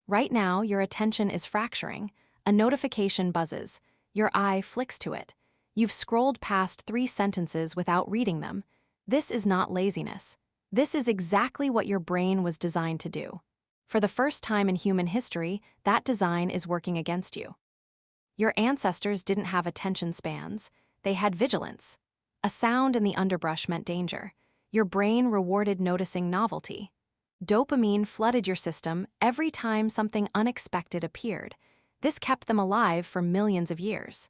Right now, your attention is fracturing. A notification buzzes. Your eye flicks to it. You've scrolled past 3 sentences without reading them. This is not laziness. This is exactly what your brain was designed to do. For the first time in human history, that design is working against you. Your ancestors didn't have attention spans. They had vigilance. A sound in the underbrush meant danger. Your brain rewarded noticing novelty. Dopamine flooded your system every time something unexpected appeared. This kept them alive for millions of years.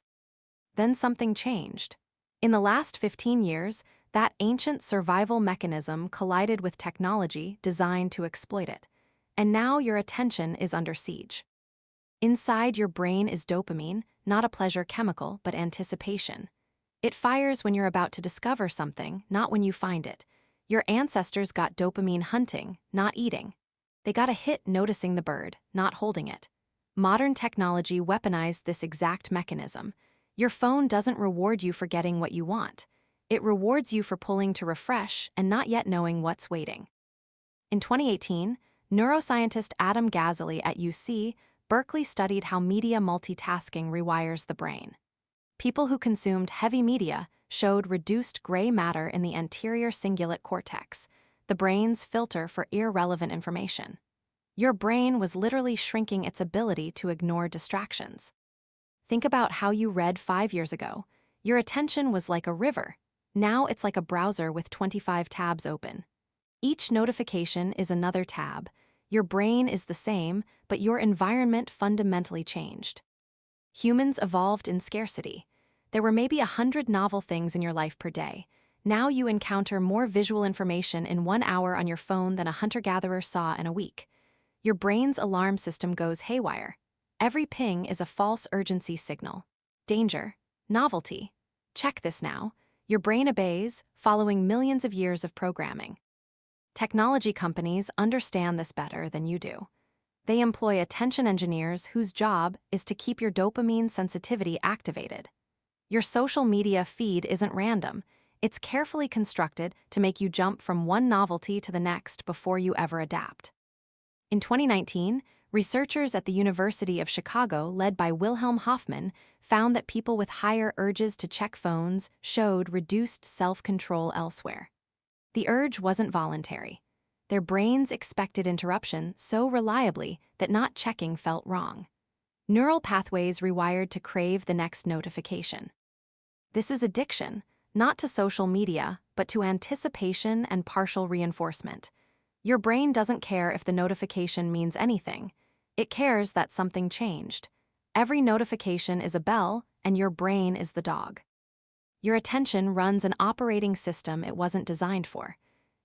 Then something changed. In the last 15 years, that ancient survival mechanism collided with technology designed to exploit it. And now your attention is under siege. Inside your brain is dopamine, not a pleasure chemical, but anticipation. It fires when you're about to discover something, not when you find it. Your ancestors got dopamine hunting, not eating. They got a hit noticing the bird, not holding it. Modern technology weaponized this exact mechanism. Your phone doesn't reward you for getting what you want. It rewards you for pulling to refresh and not yet knowing what's waiting. In 2018, neuroscientist Adam Gazzaley at UC Berkeley studied how media multitasking rewires the brain. People who consumed heavy media showed reduced gray matter in the anterior cingulate cortex, the brain's filter for irrelevant information. Your brain was literally shrinking its ability to ignore distractions. Think about how you read 5 years ago. Your attention was like a river. Now it's like a browser with 25 tabs open. Each notification is another tab. Your brain is the same, but your environment fundamentally changed. Humans evolved in scarcity. There were maybe 100 novel things in your life per day. Now you encounter more visual information in 1 hour on your phone than a hunter-gatherer saw in a week. Your brain's alarm system goes haywire. Every ping is a false urgency signal. Danger. Novelty. Check this now. Your brain obeys, following millions of years of programming. Technology companies understand this better than you do. They employ attention engineers whose job is to keep your dopamine sensitivity activated. Your social media feed isn't random. It's carefully constructed to make you jump from one novelty to the next before you ever adapt. In 2019, researchers at the University of Chicago, led by Wilhelm Hoffman, found that people with higher urges to check phones showed reduced self-control elsewhere. The urge wasn't voluntary. Their brains expected interruption so reliably that not checking felt wrong. Neural pathways rewired to crave the next notification. This is addiction, not to social media, but to anticipation and partial reinforcement. Your brain doesn't care if the notification means anything. It cares that something changed. Every notification is a bell, and your brain is the dog. Your attention runs an operating system it wasn't designed for.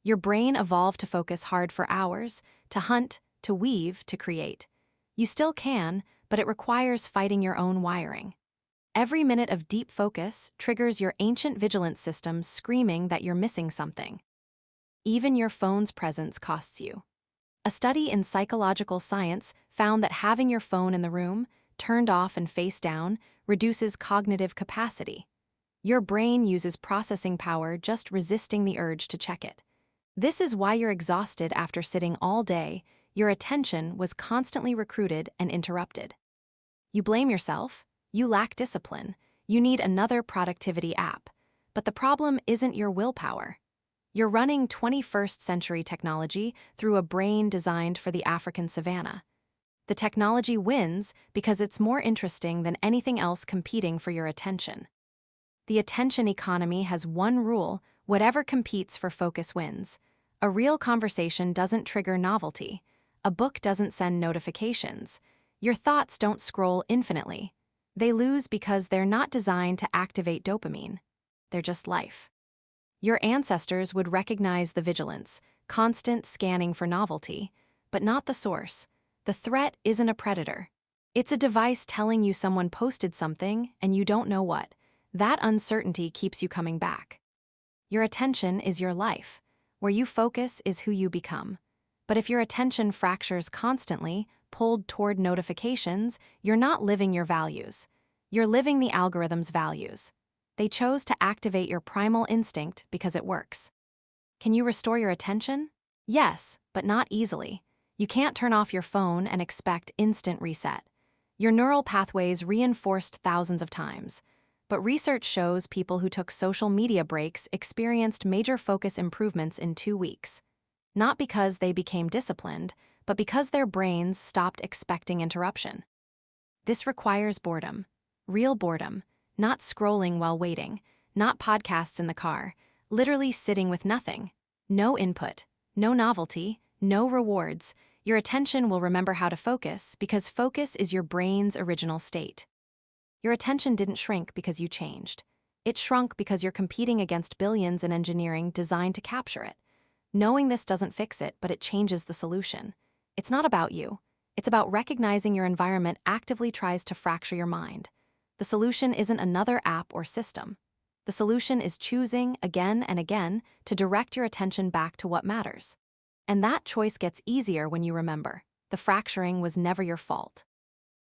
Your brain evolved to focus hard for hours, to hunt, to weave, to create. You still can, but it requires fighting your own wiring. Every minute of deep focus triggers your ancient vigilance system screaming that you're missing something. Even your phone's presence costs you. A study in psychological science found that having your phone in the room, turned off and face down, reduces cognitive capacity. Your brain uses processing power just resisting the urge to check it. This is why you're exhausted after sitting all day. Your attention was constantly recruited and interrupted. You blame yourself. You lack discipline. You need another productivity app. But the problem isn't your willpower. You're running 21st century technology through a brain designed for the African savanna. The technology wins because it's more interesting than anything else competing for your attention. The attention economy has one rule: whatever competes for focus wins. A real conversation doesn't trigger novelty. A book doesn't send notifications. Your thoughts don't scroll infinitely. They lose because they're not designed to activate dopamine. They're just life. Your ancestors would recognize the vigilance, constant scanning for novelty, but not the source. The threat isn't a predator. It's a device telling you someone posted something and you don't know what. That uncertainty keeps you coming back. Your attention is your life. Where you focus is who you become. But if your attention fractures constantly, pulled toward notifications, you're not living your values. You're living the algorithm's values. They chose to activate your primal instinct because it works. Can you restore your attention? Yes, but not easily. You can't turn off your phone and expect instant reset. Your neural pathways reinforced thousands of times. But research shows people who took social media breaks experienced major focus improvements in 2 weeks. Not because they became disciplined, but because their brains stopped expecting interruption. This requires boredom. Real boredom. Not scrolling while waiting. Not podcasts in the car. Literally sitting with nothing. No input. No novelty. No rewards. Your attention will remember how to focus because focus is your brain's original state. Your attention didn't shrink because you changed. It shrunk because you're competing against billions in engineering designed to capture it. Knowing this doesn't fix it, but it changes the solution. It's not about you. It's about recognizing your environment actively tries to fracture your mind. The solution isn't another app or system. The solution is choosing, again and again, to direct your attention back to what matters. And that choice gets easier when you remember. The fracturing was never your fault.